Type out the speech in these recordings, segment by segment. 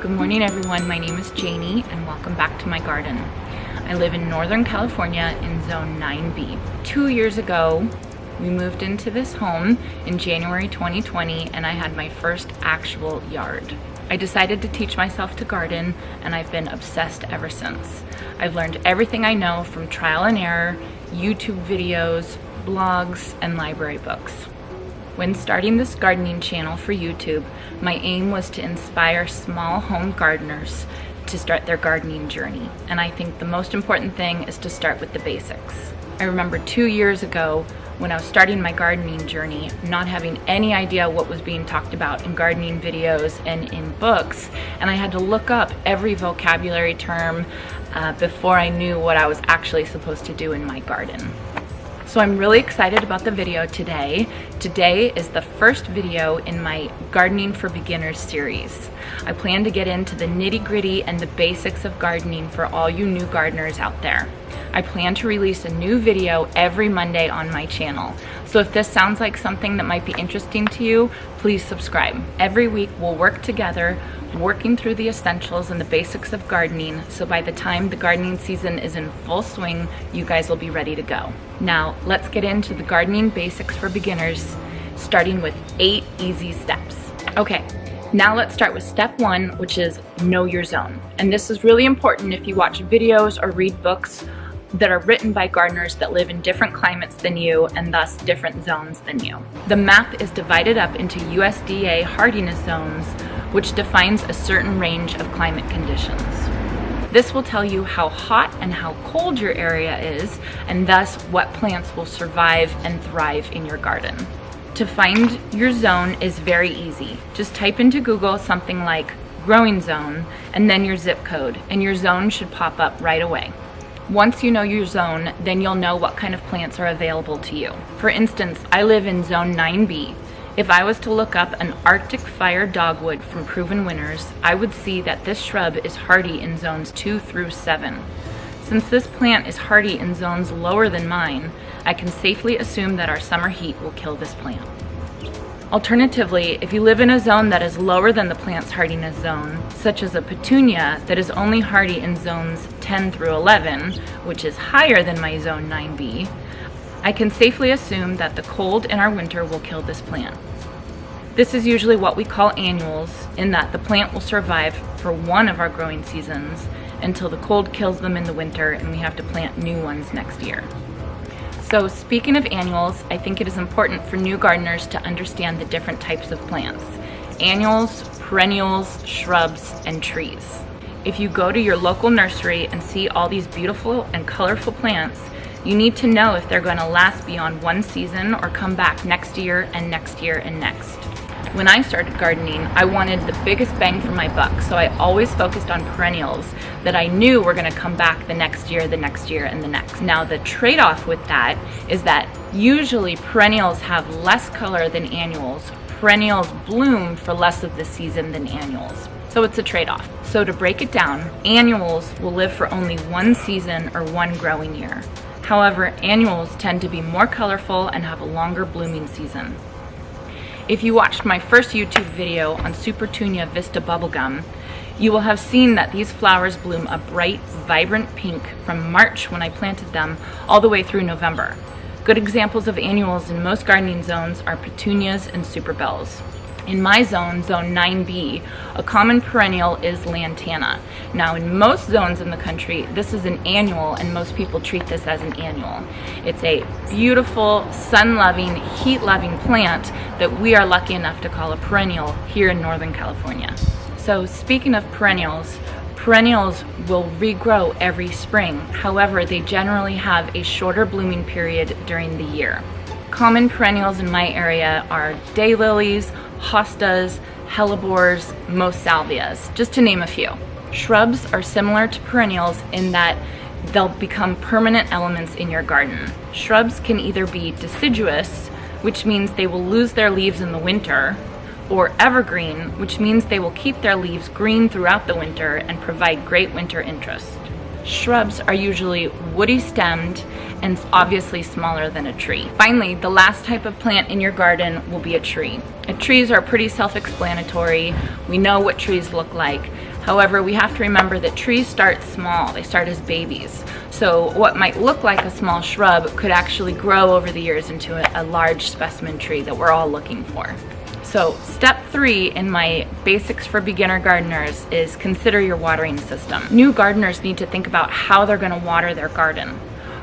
Good morning everyone, my name is Janie and welcome back to my garden. I live in Northern California in Zone 9B. 2 years ago, we moved into this home in January 2020 and I had my first actual yard. I decided to teach myself to garden and I've been obsessed ever since. I've learned everything I know from trial and error, YouTube videos, blogs, and library books. When starting this gardening channel for YouTube, my aim was to inspire small home gardeners to start their gardening journey. And I think the most important thing is to start with the basics. I remember 2 years ago when I was starting my gardening journey, not having any idea what was being talked about in gardening videos and in books, and I had to look up every vocabulary term before I knew what I was actually supposed to do in my garden. So I'm really excited about the video today. Today is the first video in my Gardening for Beginners series. I plan to get into the nitty-gritty and the basics of gardening for all you new gardeners out there. I plan to release a new video every Monday on my channel. So if this sounds like something that might be interesting to you, please subscribe. Every week we'll work together, working through the essentials and the basics of gardening, so by the time the gardening season is in full swing, you guys will be ready to go. Now, let's get into the gardening basics for beginners, starting with 8 easy steps. Okay, now let's start with step 1, which is know your zone. And this is really important if you watch videos or read books that are written by gardeners that live in different climates than you and thus different zones than you. The map is divided up into USDA hardiness zones, which defines a certain range of climate conditions. This will tell you how hot and how cold your area is, and thus what plants will survive and thrive in your garden. To find your zone is very easy. Just type into Google something like growing zone and then your zip code, and your zone should pop up right away. Once you know your zone, then you'll know what kind of plants are available to you. For instance, I live in Zone 9B. If I was to look up an Arctic fire dogwood from Proven Winners, I would see that this shrub is hardy in zones 2 through 7. Since this plant is hardy in zones lower than mine, I can safely assume that our summer heat will kill this plant. Alternatively, if you live in a zone that is lower than the plant's hardiness zone, such as a petunia that is only hardy in zones 10 through 11, which is higher than my zone 9B, I can safely assume that the cold in our winter will kill this plant. This is usually what we call annuals, in that the plant will survive for one of our growing seasons until the cold kills them in the winter and we have to plant new ones next year. So speaking of annuals, I think it is important for new gardeners to understand the different types of plants: annuals, perennials, shrubs, and trees. If you go to your local nursery and see all these beautiful and colorful plants, you need to know if they're going to last beyond one season or come back next year and next year and next. When I started gardening, I wanted the biggest bang for my buck, so I always focused on perennials that I knew were going to come back the next year, and the next. Now the trade-off with that is that usually perennials have less color than annuals. Perennials bloom for less of the season than annuals. So it's a trade-off. So to break it down, annuals will live for only one season or one growing year. However, annuals tend to be more colorful and have a longer blooming season. If you watched my first YouTube video on Supertunia Vista bubblegum, you will have seen that these flowers bloom a bright, vibrant pink from March when I planted them all the way through November. Good examples of annuals in most gardening zones are petunias and superbells. In my zone, Zone 9B, a common perennial is lantana. Now in most zones in the country, this is an annual and most people treat this as an annual. It's a beautiful, sun-loving, heat-loving plant that we are lucky enough to call a perennial here in Northern California. So speaking of perennials, perennials will regrow every spring. However, they generally have a shorter blooming period during the year. Common perennials in my area are daylilies, hostas, hellebores, most salvias, just to name a few. Shrubs are similar to perennials in that they'll become permanent elements in your garden. Shrubs can either be deciduous, which means they will lose their leaves in the winter, or evergreen, which means they will keep their leaves green throughout the winter and provide great winter interest. Shrubs are usually woody stemmed and obviously smaller than a tree. Finally, the last type of plant in your garden will be a tree. Trees are pretty self-explanatory. We know what trees look like. However, we have to remember that trees start small. They start as babies. So what might look like a small shrub could actually grow over the years into a large specimen tree that we're all looking for. So step 3 in my basics for beginner gardeners is consider your watering system. New gardeners need to think about how they're going to water their garden.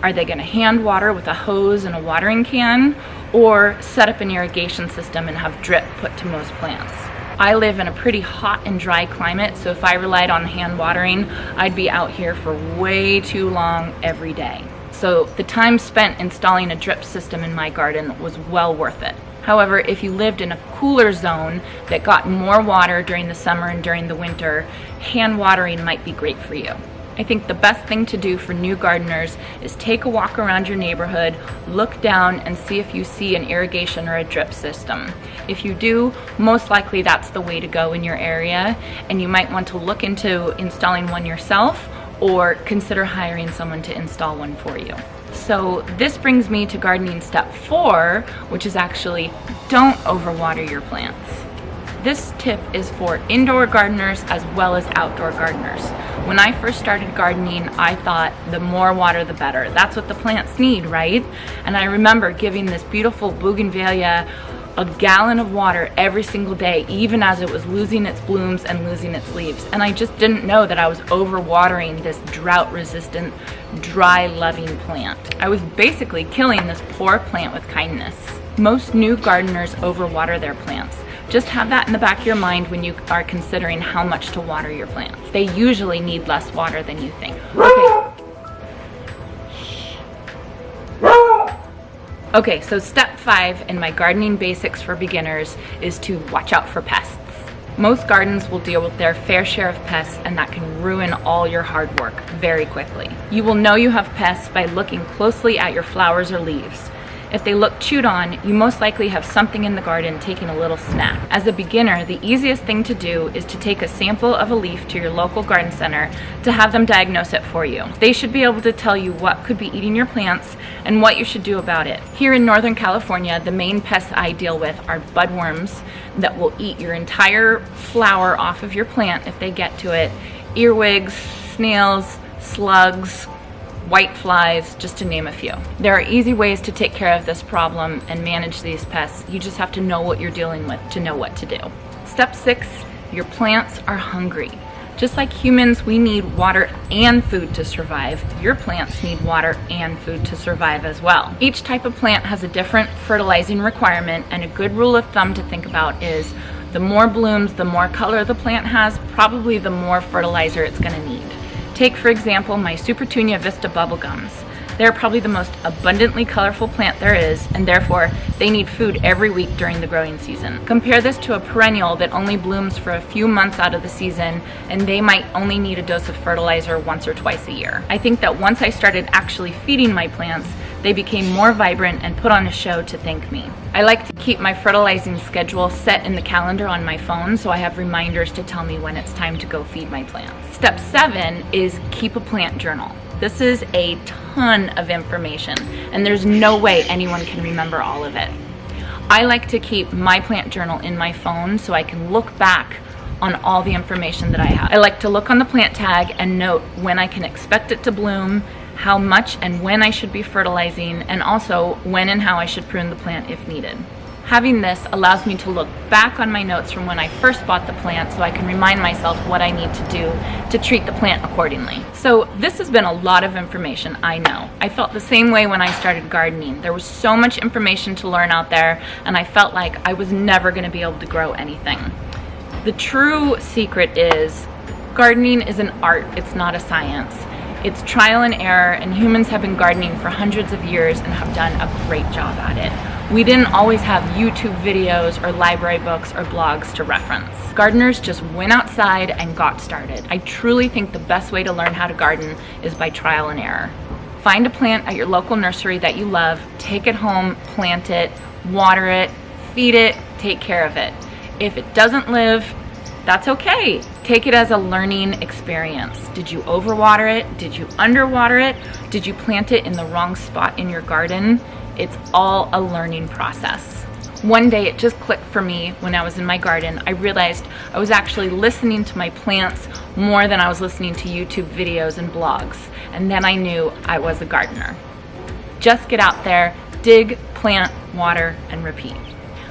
Are they going to hand water with a hose and a watering can, or set up an irrigation system and have drip put to most plants? I live in a pretty hot and dry climate, so if I relied on hand watering, I'd be out here for way too long every day. So the time spent installing a drip system in my garden was well worth it. However, if you lived in a cooler zone that got more water during the summer and during the winter, hand watering might be great for you. I think the best thing to do for new gardeners is take a walk around your neighborhood, look down and see if you see an irrigation or a drip system. If you do, most likely that's the way to go in your area, and you might want to look into installing one yourself or consider hiring someone to install one for you. So this brings me to gardening step 4, which is actually don't overwater your plants. This tip is for indoor gardeners as well as outdoor gardeners. When I first started gardening, I thought the more water the better. That's what the plants need, right? And I remember giving this beautiful bougainvillea a gallon of water every single day, even as it was losing its blooms and losing its leaves. And I just didn't know that I was overwatering this drought-resistant, dry-loving plant. I was basically killing this poor plant with kindness. Most new gardeners overwater their plants. Just have that in the back of your mind when you are considering how much to water your plants. They usually need less water than you think. Okay, so step 5 in my gardening basics for beginners is to watch out for pests. Most gardens will deal with their fair share of pests, and that can ruin all your hard work very quickly. You will know you have pests by looking closely at your flowers or leaves. If they look chewed on, you most likely have something in the garden taking a little snap. As a beginner, the easiest thing to do is to take a sample of a leaf to your local garden center to have them diagnose it for you. They should be able to tell you what could be eating your plants and what you should do about it. Here in Northern California, the main pests I deal with are budworms that will eat your entire flower off of your plant if they get to it, earwigs, snails, slugs, white flies, just to name a few. There are easy ways to take care of this problem and manage these pests. You just have to know what you're dealing with to know what to do. Step 6, your plants are hungry. Just like humans, we need water and food to survive. Your plants need water and food to survive as well. Each type of plant has a different fertilizing requirement, and a good rule of thumb to think about is the more blooms, the more color the plant has, probably the more fertilizer it's going to need. Take, for example, my Supertunia Vista bubblegums. They're probably the most abundantly colorful plant there is, and therefore they need food every week during the growing season. Compare this to a perennial that only blooms for a few months out of the season, and they might only need a dose of fertilizer once or twice a year. I think that once I started actually feeding my plants, they became more vibrant and put on a show to thank me. I like to keep my fertilizing schedule set in the calendar on my phone, so I have reminders to tell me when it's time to go feed my plants. Step 7 is keep a plant journal. This is a ton of information, and there's no way anyone can remember all of it. I like to keep my plant journal in my phone so I can look back on all the information that I have. I like to look on the plant tag and note when I can expect it to bloom, how much and when I should be fertilizing, and also when and how I should prune the plant if needed. Having this allows me to look back on my notes from when I first bought the plant so I can remind myself what I need to do to treat the plant accordingly. So this has been a lot of information, I know. I felt the same way when I started gardening. There was so much information to learn out there, and I felt like I was never going to be able to grow anything. The true secret is gardening is an art, it's not a science. It's trial and error, and humans have been gardening for hundreds of years and have done a great job at it. We didn't always have YouTube videos or library books or blogs to reference. Gardeners just went outside and got started. I truly think the best way to learn how to garden is by trial and error. Find a plant at your local nursery that you love, take it home, plant it, water it, feed it, take care of it. If it doesn't live, that's okay. Take it as a learning experience. Did you overwater it? Did you underwater it? Did you plant it in the wrong spot in your garden? It's all a learning process. One day it just clicked for me when I was in my garden. I realized I was actually listening to my plants more than I was listening to YouTube videos and blogs. And then I knew I was a gardener. Just get out there, dig, plant, water, and repeat.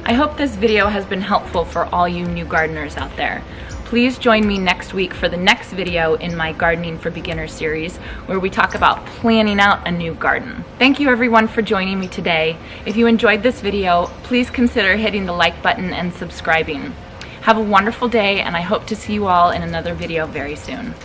I hope this video has been helpful for all you new gardeners out there. Please join me next week for the next video in my Gardening for Beginners series, where we talk about planning out a new garden. Thank you everyone for joining me today. If you enjoyed this video, please consider hitting the like button and subscribing. Have a wonderful day, and I hope to see you all in another video very soon.